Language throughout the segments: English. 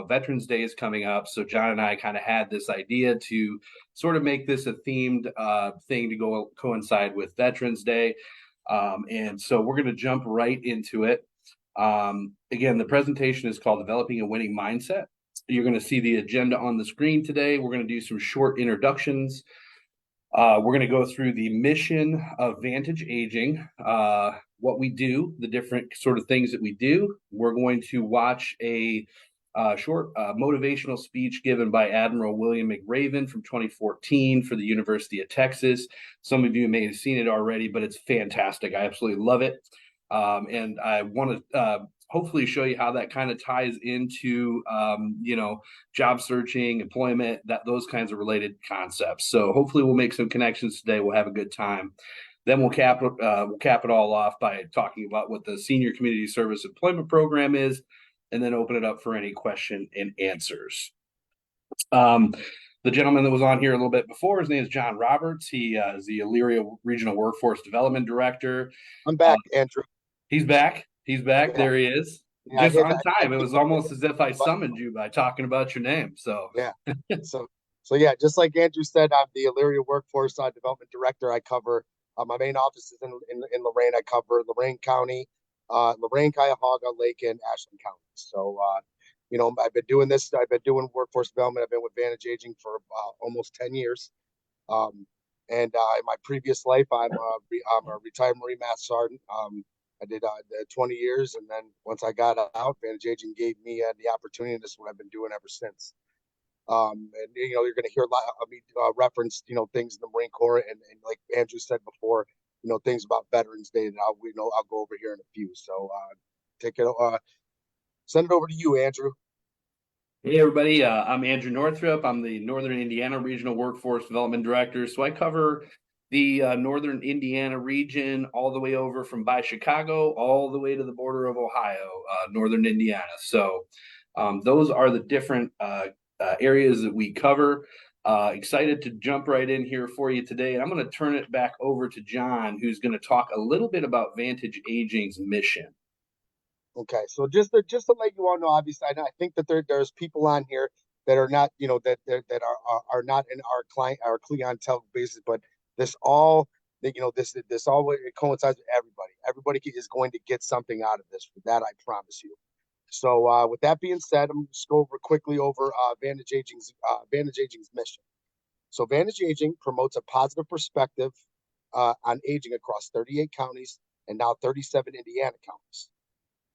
Veterans Day is coming up. So John and I kind of had this idea to sort of make this a themed thing to go coincide with Veterans Day. And so we're going to jump right into it. Again, the presentation is called Developing a Winning Mindset. You're going to see the agenda on the screen today. We're going to do some short introductions. We're going to go through the mission of Vantage Aging, what we do, the different sort of things that we do. We're going to watch a short motivational speech given by Admiral William McRaven from 2014 for the University of Texas. Some of you may have seen it already, but it's fantastic. I absolutely love it. And I want to hopefully show you how that kind of ties into, job searching, employment, those kinds of related concepts. So hopefully we'll make some connections today. We'll have a good time. Then we'll cap it all off by talking about what the Senior Community Service Employment Program is, and then open it up for any question and answers. The gentleman that was on here a little bit before, his name is John Roberts. He is the Elyria Regional Workforce Development Director. I'm back, Andrew. He's back. Yeah. There he is. Yeah, just on time. It was almost as if I summoned you by talking about your name. So yeah. So yeah, just like Andrew said, I'm the Elyria Workforce Development Director. I cover my main office is in Lorain. I cover Lorain County, Lorain, Cuyahoga, Lake, and Ashland County. So I've been doing this. I've been doing workforce development. I've been with Vantage Aging for almost 10 years. And in my previous life, I'm a retired Marine Master Sergeant. I did 20 years, and then once I got out, Vantage Aging gave me the opportunity, and this is what I've been doing ever since. And you're going to hear a lot of me reference things in the Marine Corps, and like Andrew said before, things about Veterans Day that I'll go over here in a few. So send it over to you, Andrew. Hey everybody, I'm Andrew Northrup. I'm the Northern Indiana Regional Workforce Development Director. So I cover the Northern Indiana region all the way over from by Chicago all the way to the border of Ohio, Northern Indiana. So those are the different areas that we cover. Excited to jump right in here for you today. And I'm going to turn it back over to John, who's going to talk a little bit about Vantage Aging's mission. Okay, so just to let you all know, obviously, I think that there's people on here that are not, that are not in our clientele basis, but this all, this all it coincides with everybody. Everybody is going to get something out of this. For that, I promise you. So, with that being said, I'm just go quickly over Vantage Aging's mission. So, Vantage Aging promotes a positive perspective on aging across 38 counties and now 37 Indiana counties.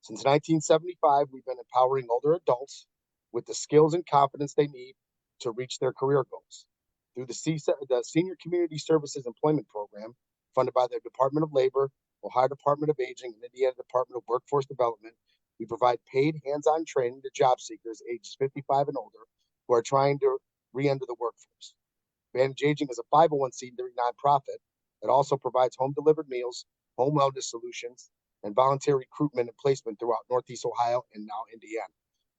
Since 1975, we've been empowering older adults with the skills and confidence they need to reach their career goals. Through the Senior Community Services Employment Program, funded by the Department of Labor, Ohio Department of Aging, and Indiana Department of Workforce Development, we provide paid hands-on training to job seekers ages 55 and older who are trying to re-enter the workforce. Vantage Aging is a 501c3 nonprofit that also provides home-delivered meals, home wellness solutions, and volunteer recruitment and placement throughout Northeast Ohio and now Indiana,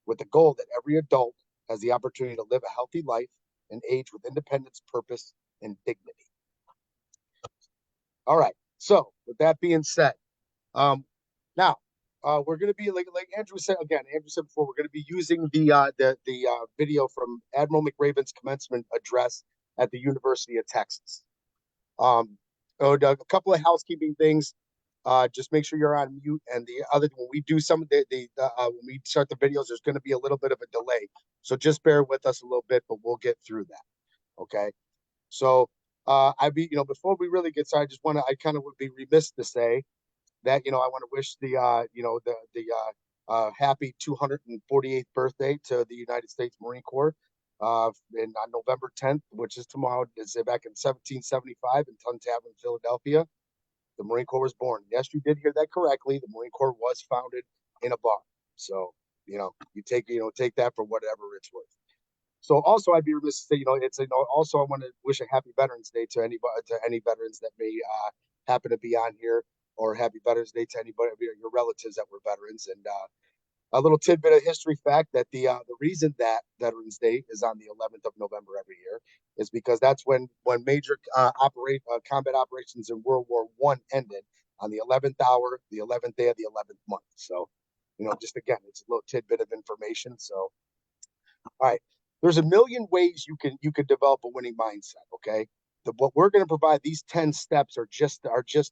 with the goal that every adult has the opportunity to live a healthy life and age with independence, purpose, and dignity. All right. So with that being said, now we're going to be like Andrew said before, we're going to be using the video from Admiral McRaven's commencement address at the University of Texas. A couple of housekeeping things. Just make sure you're on mute. And the other, when we do some of when we start the videos, there's going to be a little bit of a delay. So just bear with us a little bit, but we'll get through that. Okay. So before we really get started, I kind of would be remiss to say that, I want to wish the happy 248th birthday to the United States Marine Corps on November 10th, which is tomorrow. It's back in 1775 in Tun Tavern, Philadelphia. The Marine Corps was born. Yes, you did hear that correctly. The Marine Corps was founded in a bar. So, you take that for whatever it's worth. So also I'd be remiss to say, also I want to wish a happy Veterans Day to any veterans that may happen to be on here, or happy Veterans Day to anybody, your relatives that were veterans. And a little tidbit of history fact that the reason that Veterans Day is on the 11th of November every year is because that's when major combat operations in World War I ended on the 11th hour, the 11th day of the 11th month. So, just again, it's a little tidbit of information. So All right. There's a million ways you can develop a winning mindset. Okay. What we're going to provide, these 10 steps are just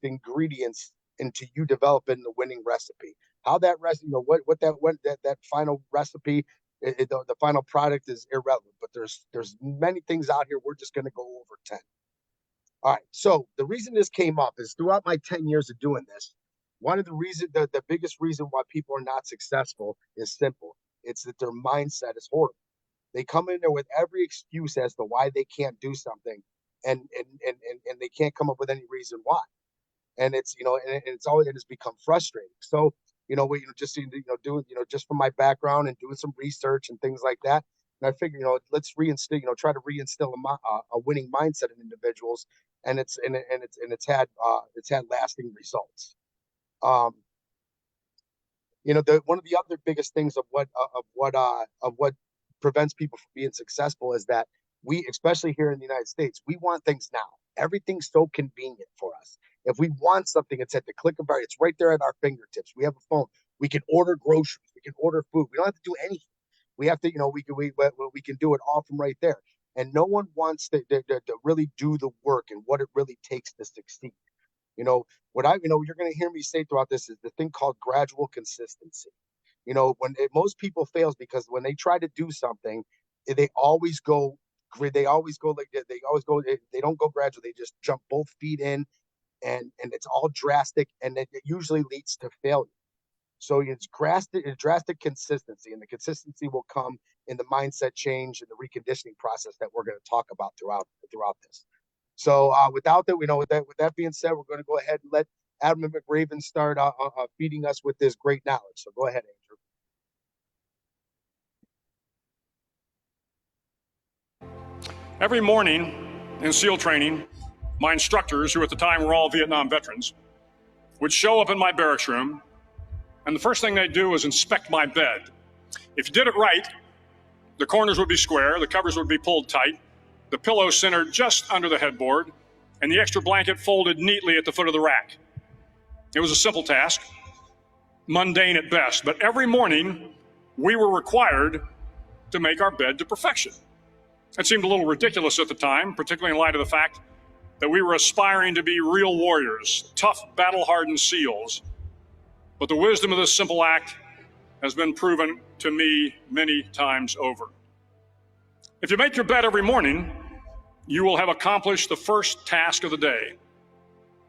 ingredients into you developing the winning recipe. How that recipe, that final recipe, the final product is irrelevant. But there's many things out here. We're just going to go over 10. All right. So the reason this came up is throughout my 10 years of doing this, one of the reasons, the biggest reason why people are not successful is simple. It's that their mindset is horrible. They come in there with every excuse as to why they can't do something, and they can't come up with any reason why. And it's and it's always and it's become frustrating. So just doing just from my background and doing some research and things like that. And I figure let's reinstill try to reinstill a winning mindset in individuals, and it's had lasting results. Um, one of the other biggest things of what prevents people from being successful is that we, especially here in the United States, we want things now. Everything's so convenient for us. If we want something, it's at the click of our, it's right there at our fingertips. We have a phone. We can order groceries. We can order food. We don't have to do anything. We have to, we can do it all from right there. And no one wants to really do the work and what it really takes to succeed. You're going to hear me say throughout this is the thing called gradual consistency. Most people fails because when they try to do something, they always go, they always go like they always go, they don't go gradual. They just jump both feet in, and it's all drastic, and it usually leads to failure. So it's drastic consistency, and the consistency will come in the mindset change and the reconditioning process that we're going to talk about throughout this. So without that, with that being said, we're going to go ahead and let Adam McRaven start feeding us with this great knowledge. So go ahead, Andrew. Every morning in SEAL training, my instructors, who at the time were all Vietnam veterans, would show up in my barracks room, and the first thing they'd do was inspect my bed. If you did it right, the corners would be square, the covers would be pulled tight, the pillow centered just under the headboard, and the extra blanket folded neatly at the foot of the rack. It was a simple task, mundane at best, but every morning we were required to make our bed to perfection. It seemed a little ridiculous at the time, particularly in light of the fact that we were aspiring to be real warriors, tough, battle-hardened SEALs. But the wisdom of this simple act has been proven to me many times over. If you make your bed every morning, you will have accomplished the first task of the day.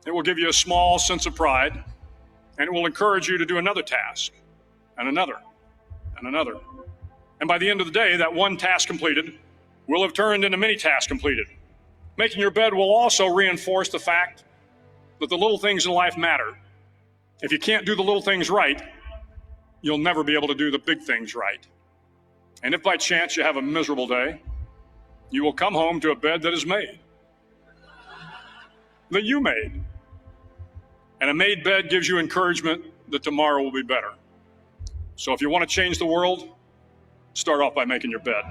It will give you a small sense of pride, and it will encourage you to do another task, and another, and another. And by the end of the day, that one task completed will have turned into many tasks completed. Making your bed will also reinforce the fact that the little things in life matter. If you can't do the little things right, you'll never be able to do the big things right. And if by chance you have a miserable day, you will come home to a bed that is made, that you made. And a made bed gives you encouragement that tomorrow will be better. So if you want to change the world, start off by making your bed.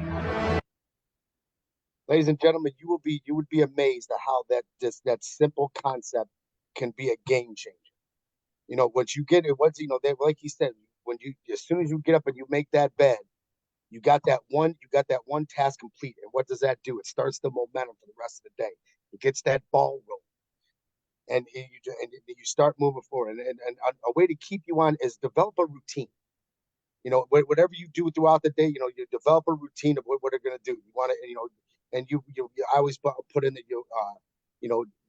Ladies and gentlemen, you would be amazed at how that simple concept can be a game changer. Once you get it, like he said, as soon as you get up and you make that bed, you got that one task complete. And what does that do? It starts the momentum for the rest of the day. It gets that ball rolling, and you start moving forward. And a way to keep you on is develop a routine. Whatever you do throughout the day, you develop a routine of what they're going to do. You want to, and I always put in that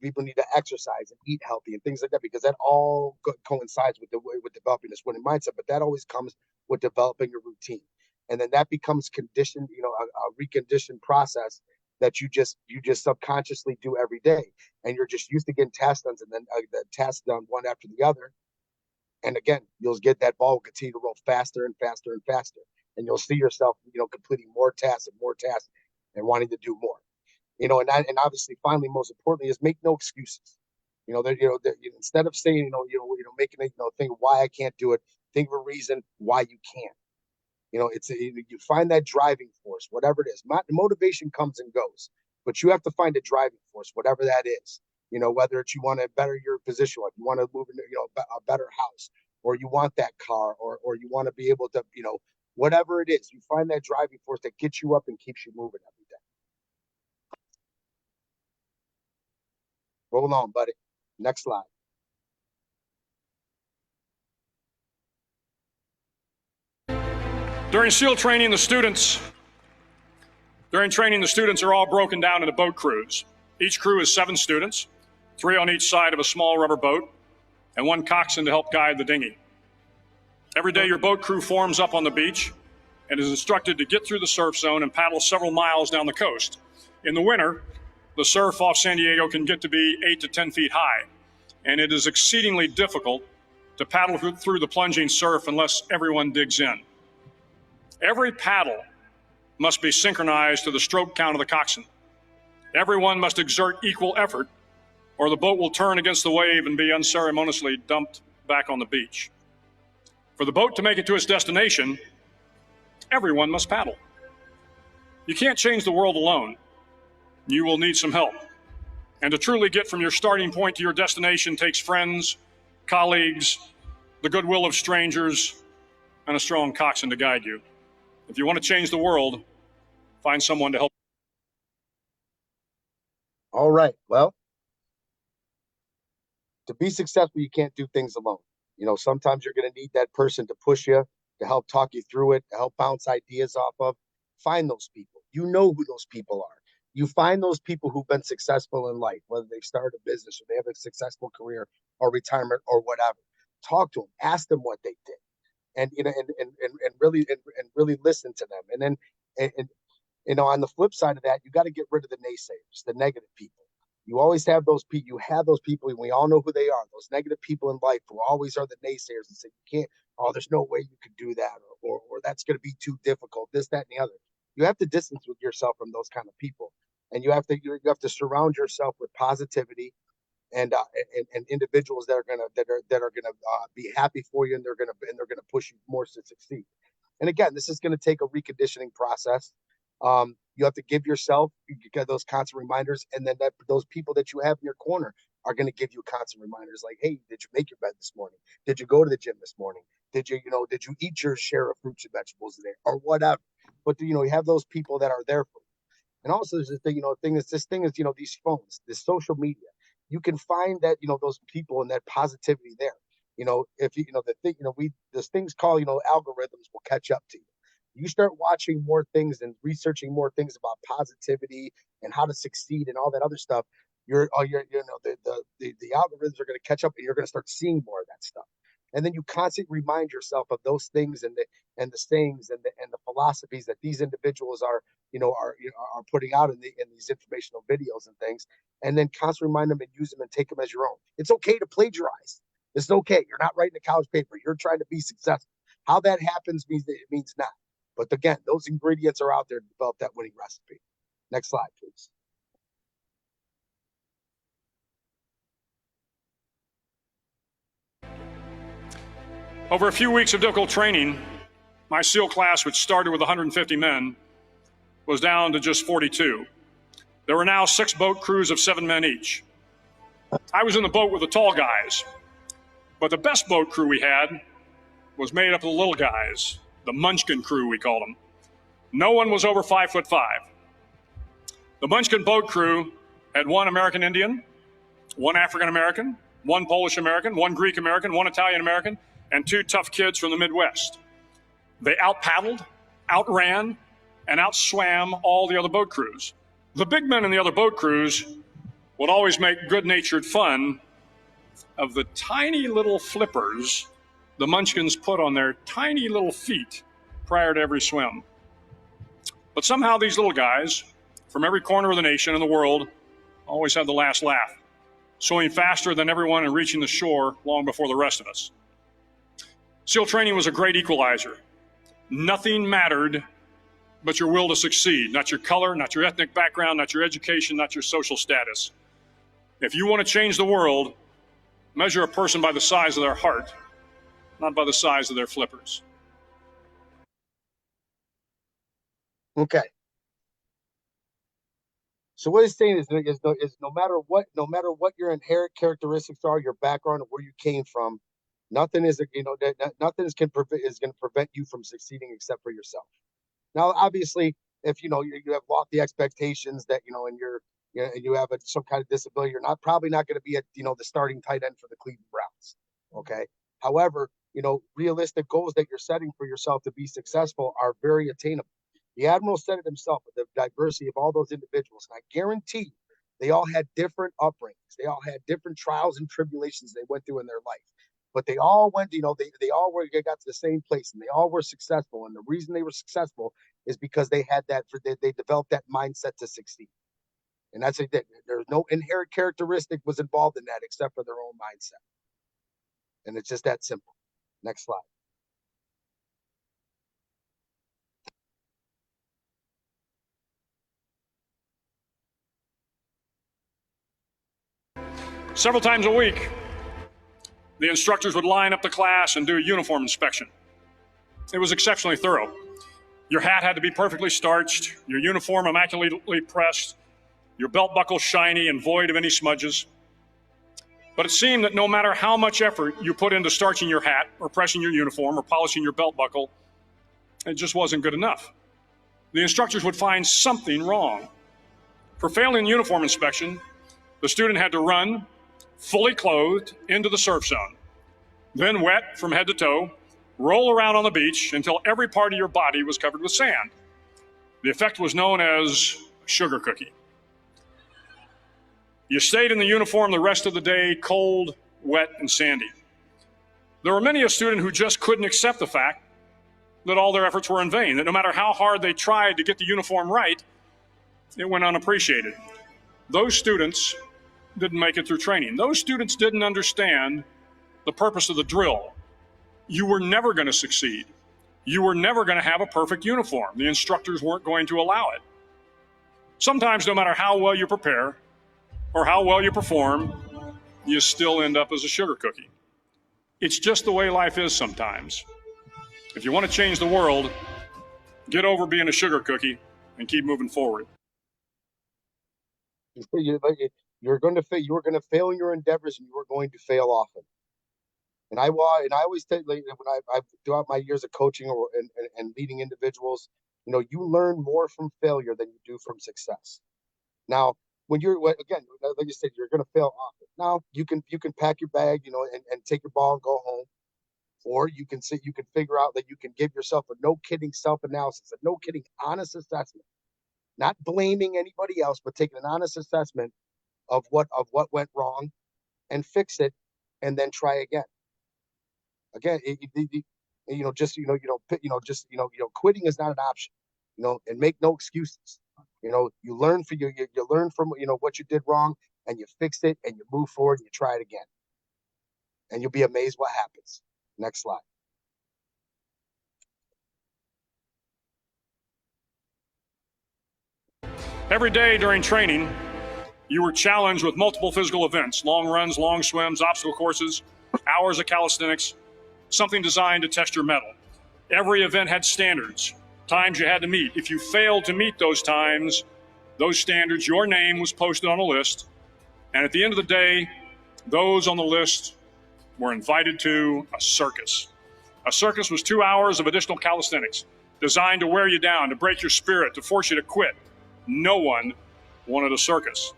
people need to exercise and eat healthy and things like that, because that all coincides with developing this winning mindset. But that always comes with developing a routine, and then that becomes conditioned, a reconditioned process that you just subconsciously do every day, and you're just used to getting tasks done, and then the tasks done one after the other. And again, you'll get that ball will continue to roll faster and faster and faster, and you'll see yourself, completing more tasks and wanting to do more. And obviously, finally, most importantly, is make no excuses. Instead of saying, making a think why I can't do it, think of a reason why you can. You find that driving force, whatever it is. Motivation comes and goes, but you have to find a driving force, whatever that is. Whether it's you want to better your position, like you want to move into, a better house, or you want that car, or you want to be able to, Whatever it is, you find that driving force that gets you up and keeps you moving every day. Roll on, buddy. Next slide. During SEAL training, the students are all broken down into boat crews. Each crew is 7 students, 3 on each side of a small rubber boat, and 1 coxswain to help guide the dinghy. Every day, your boat crew forms up on the beach and is instructed to get through the surf zone and paddle several miles down the coast. In the winter, the surf off San Diego can get to be 8 to 10 feet high, and it is exceedingly difficult to paddle through the plunging surf unless everyone digs in. Every paddle must be synchronized to the stroke count of the coxswain. Everyone must exert equal effort, or the boat will turn against the wave and be unceremoniously dumped back on the beach. For the boat to make it to its destination, everyone must paddle. You can't change the world alone. You will need some help. And to truly get from your starting point to your destination takes friends, colleagues, the goodwill of strangers, and a strong coxswain to guide you. If you want to change the world, find someone to help. All right. Well, to be successful, you can't do things alone. You know, sometimes you're going to need that person to push you, to help talk you through it, to help bounce ideas off of. Find those people. You know who those people are. You find those people who've been successful in life, whether they've started a business or they have a successful career or retirement or whatever. Talk to them. Ask them what they did, and you know, and really listen to them. And then, and you know, on the flip side of that, you got to get rid of the naysayers, the negative people. You always have those people. You have those people, and we all know who they are. Those negative people in life who always are the naysayers and say you can't. Oh, there's no way you could do that, or that's going to be too difficult. This, that, and the other. You have to distance with yourself from those kind of people, and you have to surround yourself with positivity and individuals that are gonna be happy for you, and they're gonna push you more to succeed. And again, this is going to take a reconditioning process. You have to give yourself, you get those constant reminders, and then those people that you have in your corner are going to give you constant reminders like, hey, did you make your bed this morning? Did you go to the gym this morning? Did you eat your share of fruits and vegetables today, or whatever? But you have those people that are there for you. And also, there's this thing is these phones, this social media. You can find that those people and that positivity there. If the thing there's things called algorithms will catch up to you. You start watching more things and researching more things about positivity and how to succeed and all that other stuff. The algorithms are going to catch up, and you're going to start seeing more of that stuff. And then you constantly remind yourself of those things and the sayings and the philosophies that these individuals are putting out in these informational videos and things, and then constantly remind them and use them and take them as your own. It's okay to plagiarize. It's okay. You're not writing a college paper. You're trying to be successful. How that happens means not. But again, those ingredients are out there to develop that winning recipe. Next slide, please. Over a few weeks of difficult training, my SEAL class, which started with 150 men, was down to just 42. There were now 6 boat crews of 7 men each. I was in the boat with the tall guys, but the best boat crew we had was made up of the little guys, the Munchkin crew, we called them. No one was over 5'5". The Munchkin boat crew had 1 American Indian, 1 African American, 1 Polish American, 1 Greek American, 1 Italian American, and 2 tough kids from the Midwest. They out-paddled, outran, and outswam all the other boat crews. The big men in the other boat crews would always make good-natured fun of the tiny little flippers the Munchkins put on their tiny little feet prior to every swim. But somehow these little guys from every corner of the nation and the world always had the last laugh, swimming faster than everyone and reaching the shore long before the rest of us. SEAL training was a great equalizer. Nothing mattered but your will to succeed, not your color, not your ethnic background, not your education, not your social status. If you want to change the world, measure a person by the size of their heart, not by the size of their flippers. Okay. So what he's saying is no matter what your inherent characteristics are, your background, where you came from, Nothing is, nothing is going to prevent you from succeeding except for yourself. Now, obviously, if you have lofty expectations that and you have some kind of disability, you're probably not going to be at the starting tight end for the Cleveland Browns. Okay. However, realistic goals that you're setting for yourself to be successful are very attainable. The Admiral said it himself, with the diversity of all those individuals. And I guarantee you, they all had different upbringings. They all had different trials and tribulations they went through in their life. But they all went, they all got to the same place, and they all were successful. And the reason they were successful is because they had they developed that mindset to succeed. And that's it. There's no inherent characteristic was involved in that except for their own mindset. And it's just that simple. Next slide. Several times a week, the instructors would line up the class and do a uniform inspection. It was exceptionally thorough. Your hat had to be perfectly starched, your uniform immaculately pressed, your belt buckle shiny and void of any smudges. But it seemed that no matter how much effort you put into starching your hat or pressing your uniform or polishing your belt buckle, it just wasn't good enough. The instructors would find something wrong. For failing uniform inspection, the student had to run, fully clothed, into the surf zone, then wet from head to toe, roll around on the beach until every part of your body was covered with sand. The effect was known as sugar cookie. You stayed in the uniform the rest of the day, cold, wet, and sandy. There were many a student who just couldn't accept the fact that all their efforts were in vain, that no matter how hard they tried to get the uniform right, it went unappreciated. Those students didn't make it through training. Those students didn't understand the purpose of the drill. You were never going to succeed. You were never going to have a perfect uniform. The instructors weren't going to allow it. Sometimes, no matter how well you prepare or how well you perform, you still end up as a sugar cookie. It's just the way life is sometimes. If you want to change the world, get over being a sugar cookie and keep moving forward. You're going to fail. You are going to fail in your endeavors, and you are going to fail often. And I always tell, when I throughout my years of coaching and leading individuals, you learn more from failure than you do from success. Now, when you're again, like you said, you're going to fail often. Now, you can pack your bag, and take your ball and go home, or you can figure out that you can give yourself a no kidding self-analysis, a no kidding honest assessment, not blaming anybody else, but taking an honest assessment of what went wrong and fix it, and then try again. Again, quitting is not an option, and make no excuses. You learn you learn from what you did wrong, and you fix it, and you move forward, and you try it again, and you'll be amazed what happens. Next slide. Every day during training, you were challenged with multiple physical events: long runs, long swims, obstacle courses, hours of calisthenics, something designed to test your mettle. Every event had standards, times you had to meet. If you failed to meet those times, those standards, your name was posted on a list. And at the end of the day, those on the list were invited to a circus. A circus was 2 hours of additional calisthenics designed to wear you down, to break your spirit, to force you to quit. No one wanted a circus.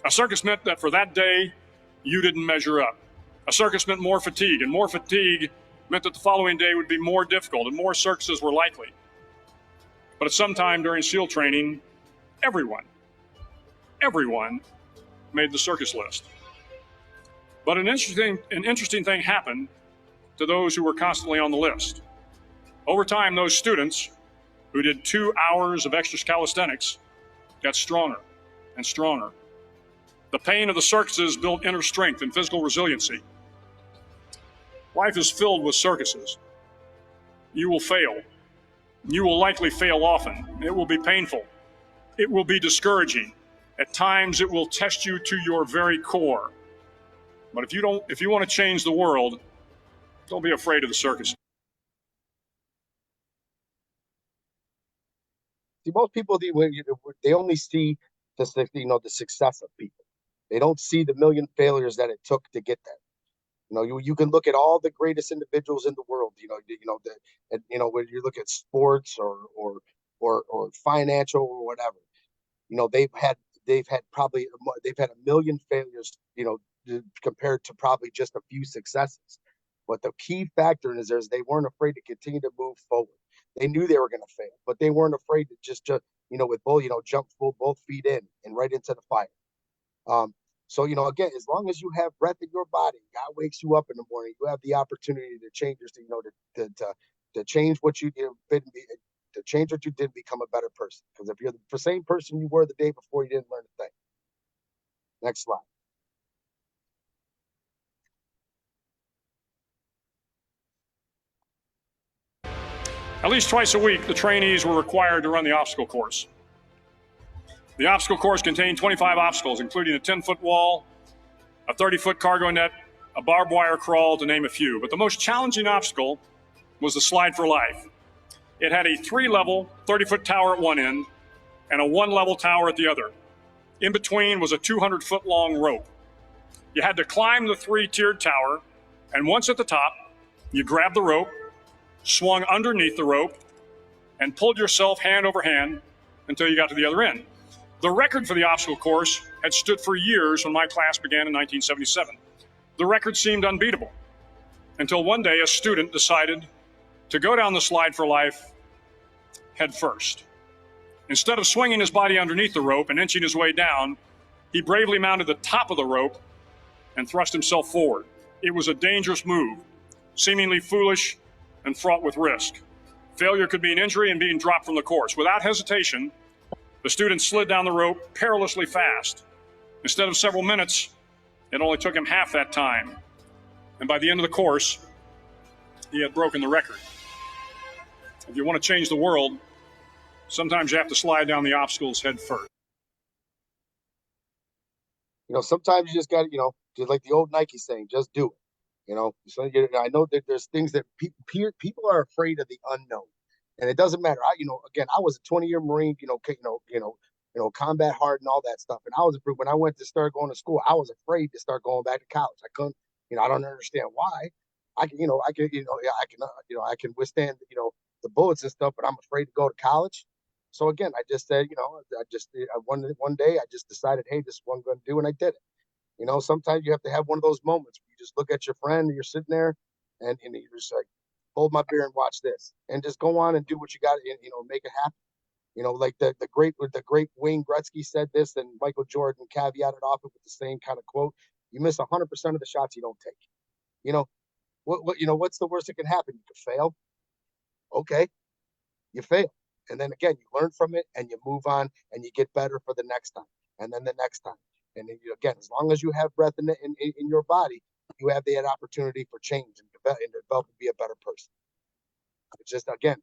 A circus meant that for that day, you didn't measure up. A circus meant more fatigue, and more fatigue meant that the following day would be more difficult, and more circuses were likely. But at some time during SEAL training, everyone made the circus list. But an interesting thing happened to those who were constantly on the list. Over time, those students who did 2 hours of extra calisthenics got stronger and stronger. The pain of the circuses built inner strength and physical resiliency. Life is filled with circuses. You will fail. You will likely fail often. It will be painful. It will be discouraging. At times, it will test you to your very core. But if you want to change the world, don't be afraid of the circus. See, most people they only see the success of people. They don't see the million failures that it took to get there. You can look at all the greatest individuals in the world. When you look at sports or financial or whatever, they've had a million failures, compared to probably just a few successes. But the key factor is they weren't afraid to continue to move forward. They knew they were going to fail, but they weren't afraid to just with both, jump full both feet in and right into the fire. So, again, as long as you have breath in your body, God wakes you up in the morning, you have the opportunity to change to change what you did, to change what you did, become a better person. Because if you're the same person you were the day before, you didn't learn a thing. Next slide. At least twice a week, the trainees were required to run the obstacle course. The obstacle course contained 25 obstacles, including a 10-foot wall, a 30-foot cargo net, a barbed wire crawl, to name a few. But the most challenging obstacle was the slide for life. It had a 3-level, 30-foot tower at one end and a 1-level tower at the other. In between was a 200-foot-long rope. You had to climb the 3-tiered tower, and once at the top, you grabbed the rope, swung underneath the rope, and pulled yourself hand over hand until you got to the other end. The record for the obstacle course had stood for years when my class began in 1977. The record seemed unbeatable until one day a student decided to go down the slide for life head first. Instead of swinging his body underneath the rope and inching his way down, he bravely mounted the top of the rope and thrust himself forward. It was a dangerous move, seemingly foolish and fraught with risk. Failure could mean injury and being dropped from the course. Without hesitation, the student slid down the rope perilously fast. Instead of several minutes, it only took him half that time. And by the end of the course, he had broken the record. If you want to change the world, sometimes you have to slide down the obstacles head first. Sometimes you just got to, just like the old Nike saying, just do it. So I know that there's things that people are afraid of the unknown, and it doesn't matter. Again, I was a 20-year Marine, combat hard and all that stuff. And when I went to start going to school, I was afraid to start going back to college. I couldn't, I don't understand why. I can withstand, the bullets and stuff, but I'm afraid to go to college. So again, I just said, one day I just decided, hey, this is what I'm going to do, and I did it. Sometimes you have to have one of those moments where you just look at your friend and you're sitting there and you're just like, hold my beer and watch this, and just go on and do what you got to, make it happen. Like the great Wayne Gretzky said this, and Michael Jordan caveated off it with the same kind of quote: "You miss 100% of the shots you don't take." What's the worst that can happen? You could fail. Okay, you fail, and then again you learn from it and you move on and you get better for the next time, and then the next time. And then, again, as long as you have breath in your body, you have that opportunity for change and develop to be a better person. It's just, again,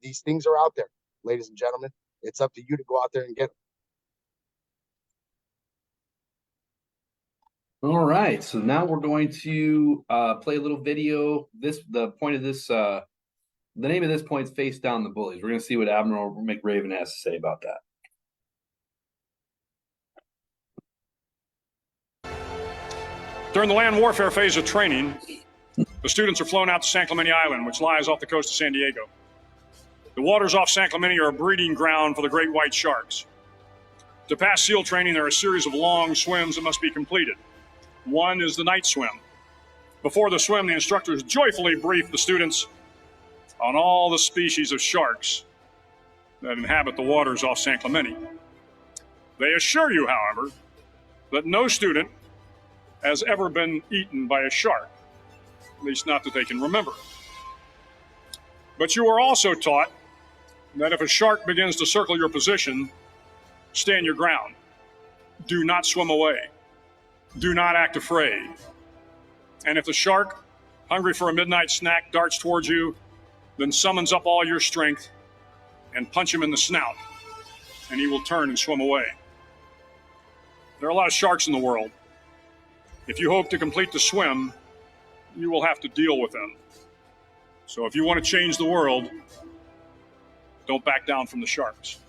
these things are out there, ladies and gentlemen. It's up to you to go out there and get them. All right, so now we're going to play a little video. The name of this point is Face Down the Bullies. We're going to see what Admiral McRaven has to say about that. During the land warfare phase of training, the students are flown out to San Clemente Island, which lies off the coast of San Diego. The waters off San Clemente are a breeding ground for the great white sharks. To pass SEAL training, there are a series of long swims that must be completed. One is the night swim. Before the swim, the instructors joyfully brief the students on all the species of sharks that inhabit the waters off San Clemente. They assure you, however, that no student has ever been eaten by a shark, at least not that they can remember. But you are also taught that if a shark begins to circle your position, stand your ground. Do not swim away. Do not act afraid. And if the shark, hungry for a midnight snack, darts towards you, then summons up all your strength and punch him in the snout, and he will turn and swim away. There are a lot of sharks in the world. If you hope to complete the swim, you will have to deal with them. So if you want to change the world, don't back down from the sharks.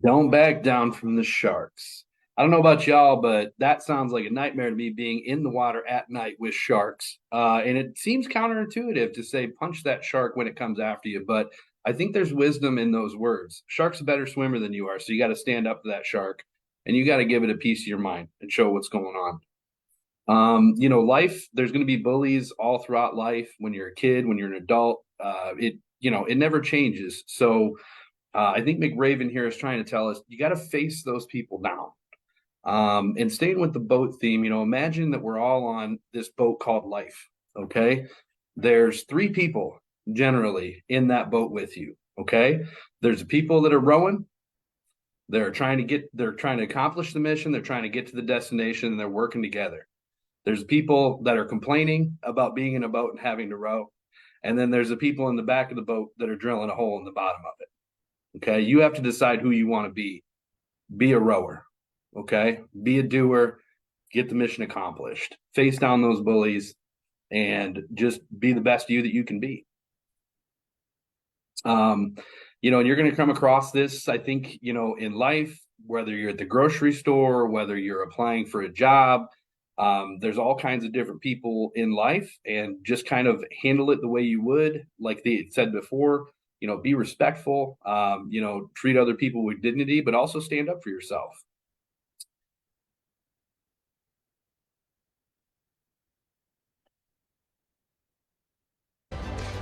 Don't back down from the sharks. I don't know about y'all, but that sounds like a nightmare to me, being in the water at night with sharks. And it seems counterintuitive to say punch that shark when it comes after you, but I think there's wisdom in those words. Shark's a better swimmer than you are, so you got to stand up to that shark and you got to give it a piece of your mind and show what's going on. Life, there's going to be bullies all throughout life. When you're a kid, when you're an adult, it never changes. So I think McRaven here is trying to tell us you got to face those people now. And staying with the boat theme, imagine that we're all on this boat called life. Okay. There's three people generally in that boat with you. Okay. There's the people that are rowing. They're trying to accomplish the mission. They're trying to get to the destination, and they're working together. There's people that are complaining about being in a boat and having to row. And then there's the people in the back of the boat that are drilling a hole in the bottom of it. Okay. You have to decide who you want to be. Be a rower. Okay. Be a doer. Get the mission accomplished. Face down those bullies and just be the best you that you can be. And you're going to come across this, I think, in life, whether you're at the grocery store, whether you're applying for a job, there's all kinds of different people in life, and just kind of handle it the way you would, like they said before, be respectful, treat other people with dignity, but also stand up for yourself.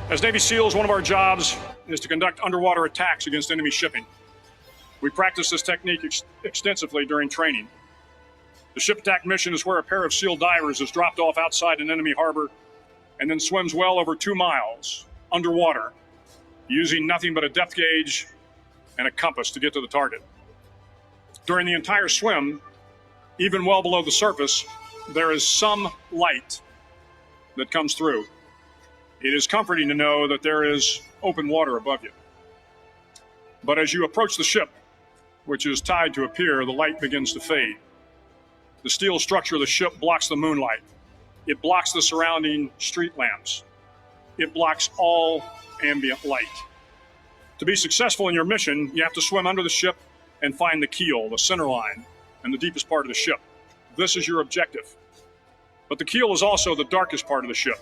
As Navy SEALs, one of our jobs is to conduct underwater attacks against enemy shipping. We practice this technique extensively during training. The ship attack mission is where a pair of SEAL divers is dropped off outside an enemy harbor and then swims well over 2 miles underwater, using nothing but a depth gauge and a compass to get to the target. During the entire swim, even well below the surface, there is some light that comes through. It is comforting to know that there is open water above you. But as you approach the ship, which is tied to a pier, the light begins to fade. The steel structure of the ship blocks the moonlight. It blocks the surrounding street lamps. It blocks all ambient light. To be successful in your mission, you have to swim under the ship and find the keel, the center line, and the deepest part of the ship. This is your objective. But the keel is also the darkest part of the ship,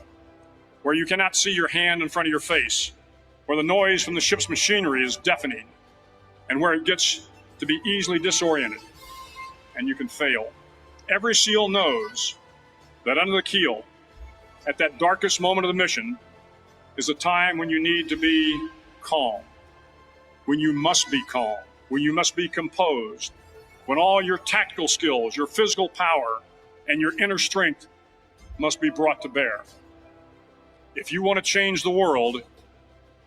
where you cannot see your hand in front of your face, where the noise from the ship's machinery is deafening, and where it gets to be easily disoriented, and you can fail. Every SEAL knows that under the keel, at that darkest moment of the mission, is a time when you need to be calm, when you must be calm, when you must be composed, when all your tactical skills, your physical power, and your inner strength must be brought to bear. If you want to change the world,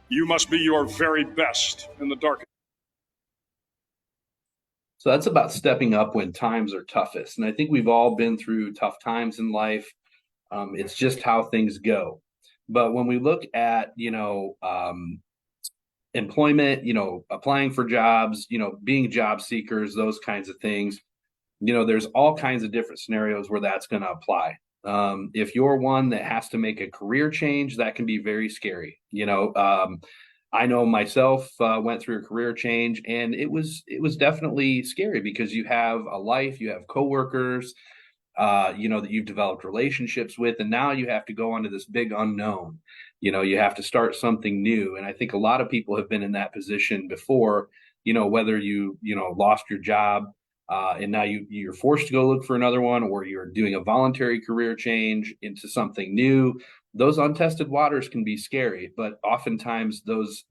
you must be your very best in the darkest. So that's about stepping up when times are toughest. And I think we've all been through tough times in life. It's just how things go. But when we look at, employment, applying for jobs, being job seekers, those kinds of things, there's all kinds of different scenarios where that's going to apply. If you're one that has to make a career change, that can be very scary. I know myself went through a career change, and it was definitely scary because you have a life, you have coworkers, that you've developed relationships with, and now you have to go onto this big unknown. You have to start something new, and I think a lot of people have been in that position before. Whether you lost your job. And now you're forced to go look for another one, or you're doing a voluntary career change into something new. Those untested waters can be scary, but oftentimes those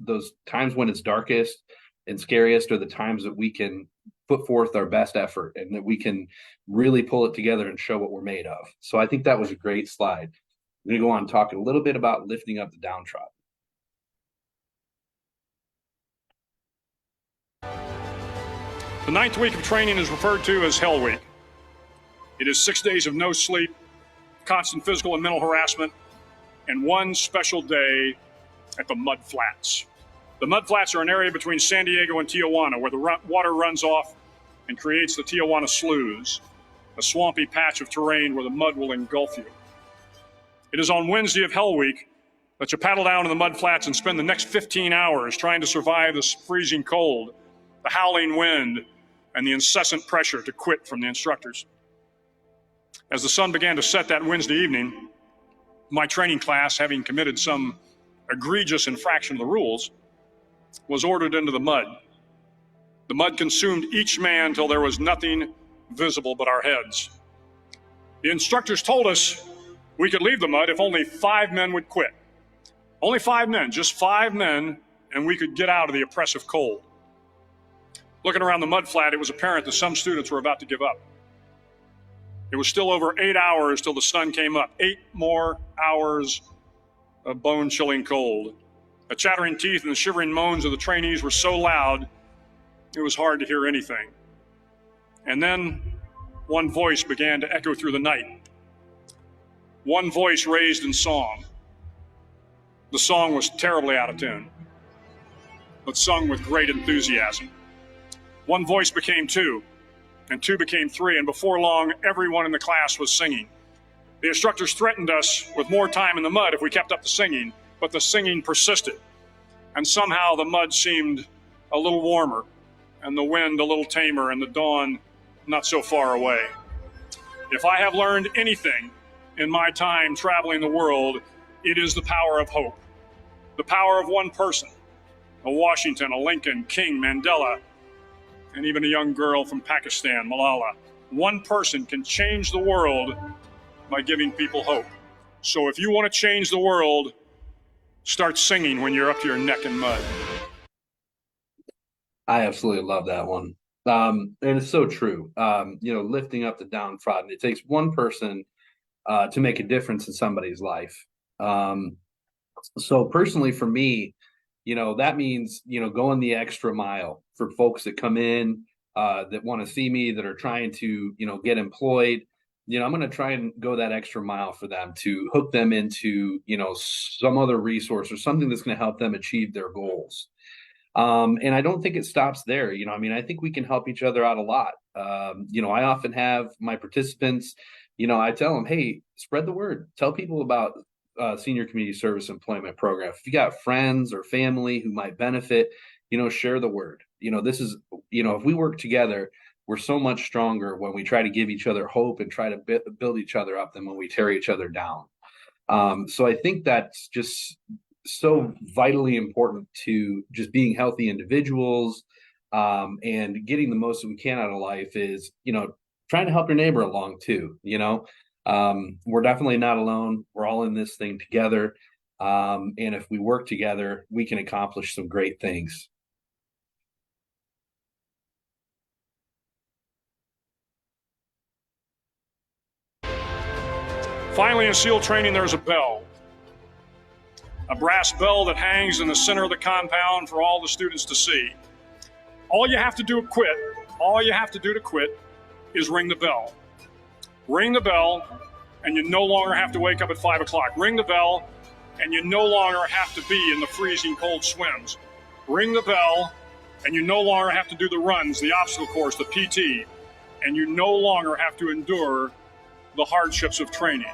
times when it's darkest and scariest are the times that we can put forth our best effort and that we can really pull it together and show what we're made of. So I think that was a great slide. I'm going to go on and talk a little bit about lifting up the downtrodden. The 9th week of training is referred to as Hell Week. It is 6 days of no sleep, constant physical and mental harassment, and one special day at the Mud Flats. The Mud Flats are an area between San Diego and Tijuana where the water runs off and creates the Tijuana Sloughs, a swampy patch of terrain where the mud will engulf you. It is on Wednesday of Hell Week that you paddle down to the Mud Flats and spend the next 15 hours trying to survive the freezing cold, the howling wind, and the incessant pressure to quit from the instructors. As the sun began to set that Wednesday evening, my training class, having committed some egregious infraction of the rules, was ordered into the mud. The mud consumed each man till there was nothing visible but our heads. The instructors told us we could leave the mud if only 5 men would quit. Only 5 men, just 5 men, and we could get out of the oppressive cold. Looking around the mud flat, it was apparent that some students were about to give up. It was still over 8 hours till the sun came up. 8 more hours of bone-chilling cold. The chattering teeth and the shivering moans of the trainees were so loud, it was hard to hear anything. And then one voice began to echo through the night. One voice raised in song. The song was terribly out of tune, but sung with great enthusiasm. One voice became 2, and 2 became 3, and before long, everyone in the class was singing. The instructors threatened us with more time in the mud if we kept up the singing, but the singing persisted, and somehow the mud seemed a little warmer, and the wind a little tamer, and the dawn not so far away. If I have learned anything in my time traveling the world, it is the power of hope. The power of one person, a Washington, a Lincoln, King, Mandela, and even a young girl from Pakistan, Malala. One person can change the world by giving people hope. So if you want to change the world, start singing when you're up to your neck in mud. I absolutely love that one. And it's so true. Lifting up the downtrodden. It takes one person to make a difference in somebody's life. So personally for me, that means, going the extra mile for folks that come in, that want to see me, that are trying to, get employed. I'm going to try and go that extra mile for them to hook them into, some other resource or something that's going to help them achieve their goals. And I don't think it stops there. I think we can help each other out a lot. I often have my participants, I tell them, hey, spread the word, tell people about Senior Community Service Employment Program. If you got friends or family who might benefit, share the word. This is, if we work together, we're so much stronger when we try to give each other hope and try to build each other up than when we tear each other down. So I think that's just so vitally important to just being healthy individuals, and getting the most that we can out of life is, trying to help your neighbor along too. We're definitely not alone. We're all in this thing together. And if we work together, we can accomplish some great things. Finally, in SEAL training, there's a bell. A brass bell that hangs in the center of the compound for all the students to see. All you have to do to quit is ring the bell. Ring the bell, and you no longer have to wake up at 5 o'clock. Ring the bell, and you no longer have to be in the freezing cold swims. Ring the bell, and you no longer have to do the runs, the obstacle course, the PT, and you no longer have to endure the hardships of training.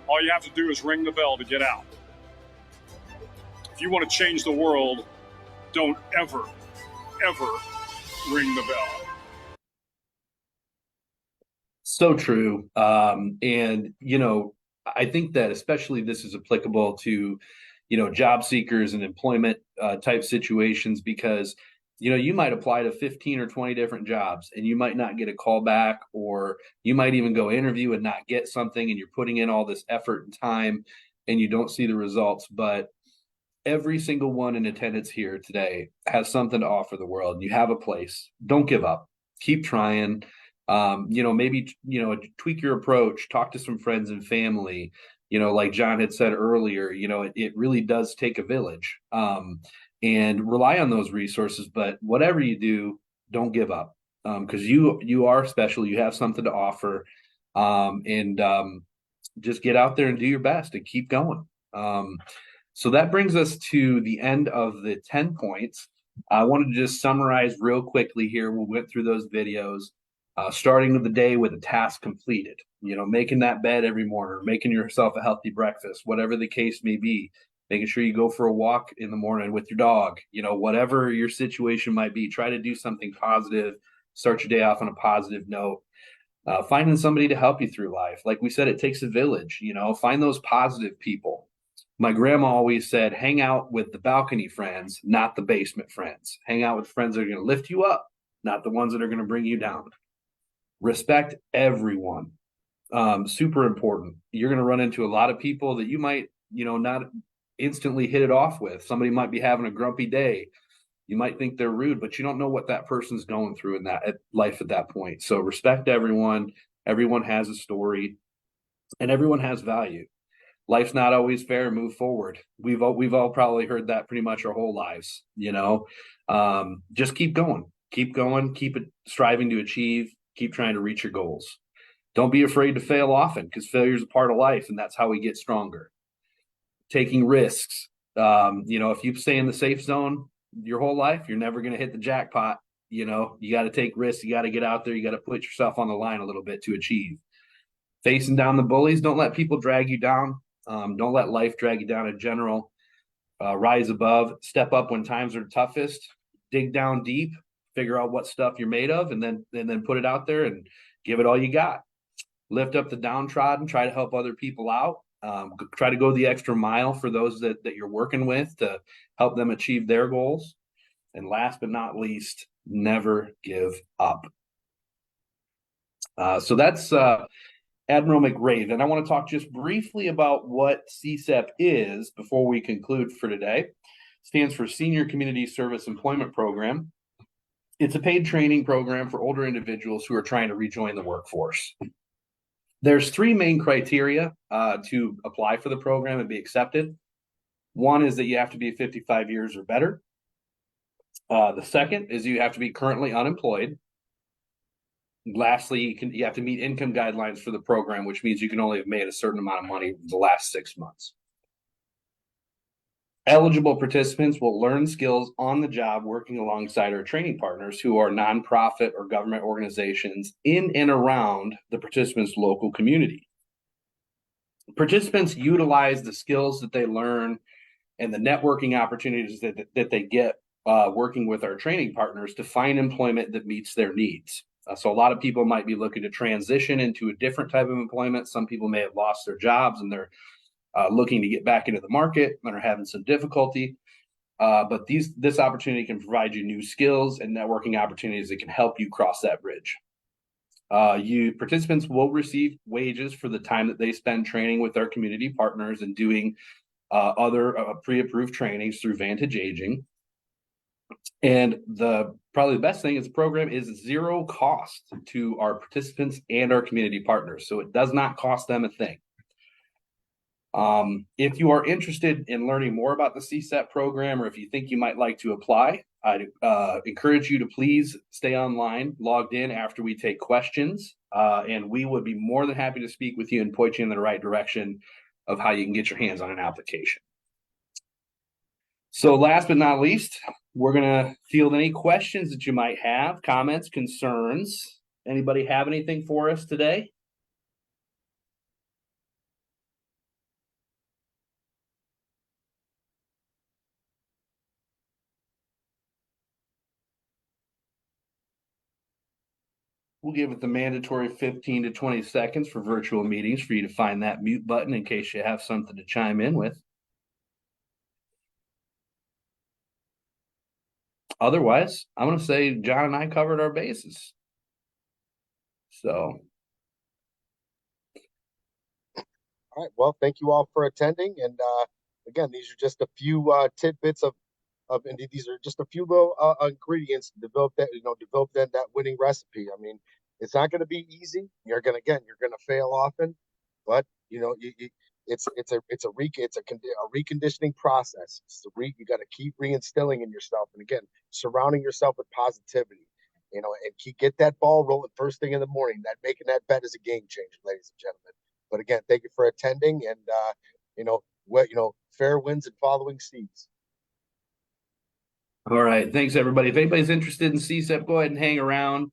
All you have to do is ring the bell to get out. If you want to change the world, don't ever ring the bell. So true. And, I think that especially this is applicable to, job seekers and employment type situations, because, you might apply to 15 or 20 different jobs and you might not get a call back, or you might even go interview and not get something, and you're putting in all this effort and time and you don't see the results. But every single one in attendance here today has something to offer the world, and you have a place. Don't give up. Keep trying. Maybe tweak your approach, talk to some friends and family. Like John had said earlier, it really does take a village, and rely on those resources. But whatever you do, don't give up, because you are special. You have something to offer, and just get out there and do your best and keep going. So that brings us to the end of the 10 points. I wanted to just summarize real quickly here. We went through those videos. Starting the day with a task completed, making that bed every morning, making yourself a healthy breakfast, whatever the case may be. making sure you go for a walk in the morning with your dog, whatever your situation might be, try to do something positive, start your day off on a positive note. Finding somebody to help you through life. Like we said, it takes a village, find those positive people. My grandma always said, hang out with the balcony friends, not the basement friends. Hang out with friends that are going to lift you up, not the ones that are going to bring you down. Respect everyone. Super important. You're going to run into a lot of people that you might, not instantly hit it off with. Somebody might be having a grumpy day. You might think they're rude, but you don't know what that person's going through in that life at that point. So respect everyone. Everyone has a story, and everyone has value. Life's not always fair. Move forward. We've all probably heard that pretty much our whole lives. Just keep going. Keep going. Keep it striving to achieve. Keep trying to reach your goals. Don't be afraid to fail often, because failure is a part of life, and that's how we get stronger. Taking risks. If you stay in the safe zone your whole life, you're never going to hit the jackpot. You got to take risks. You got to get out there. You got to put yourself on the line a little bit to achieve. Facing down the bullies. Don't let people drag you down. Don't let life drag you down in general. Rise above. Step up when times are toughest. Dig down deep. Figure out what stuff you're made of, and then put it out there and give it all you got. Lift up the downtrodden. Try to help other people out. Try to go the extra mile for those that you're working with to help them achieve their goals. And last but not least, never give up. So that's Admiral McRaven. And I want to talk just briefly about what SCSEP is before we conclude for today. It stands for Senior Community Service Employment Program. It's a paid training program for older individuals who are trying to rejoin the workforce. There's three main criteria to apply for the program and be accepted. One is that you have to be 55 years or better. The second is you have to be currently unemployed. Lastly, you have to meet income guidelines for the program, which means you can only have made a certain amount of money the last 6 months. Eligible participants will learn skills on the job working alongside our training partners who are nonprofit or government organizations in and around the participants' local community. Participants utilize the skills that they learn and the networking opportunities that they get working with our training partners to find employment that meets their needs. So a lot of people might be looking to transition into a different type of employment. Some people may have lost their jobs and they're looking to get back into the market and are having some difficulty. But this opportunity can provide you new skills and networking opportunities that can help you cross that bridge. Participants will receive wages for the time that they spend training with our community partners and doing other pre-approved trainings through Vantage Aging. And probably the best thing is the program is zero cost to our participants and our community partners. So it does not cost them a thing. If you are interested in learning more about the SCSEP program, or if you think you might like to apply, I'd encourage you to please stay online, logged in after we take questions, and we would be more than happy to speak with you and point you in the right direction of how you can get your hands on an application. So last but not least, we're going to field any questions that you might have, comments, concerns. Anybody have anything for us today? We'll give it the mandatory 15 to 20 seconds for virtual meetings for you to find that mute button in case you have something to chime in with. Otherwise, I'm going to say John and I covered our bases. So. All right. Well, thank you all for attending. And again, these are just a few tidbits and these are just a few little ingredients to develop that winning recipe. I mean, it's not going to be easy. You're going to fail often, but it's a reconditioning process. You got to keep reinstilling in yourself, and again, surrounding yourself with positivity, and get that ball rolling first thing in the morning. That making that bet is a game changer, ladies and gentlemen. But again, thank you for attending, and fair winds and following seas. All right. Thanks, everybody. If anybody's interested in SCSEP, go ahead and hang around.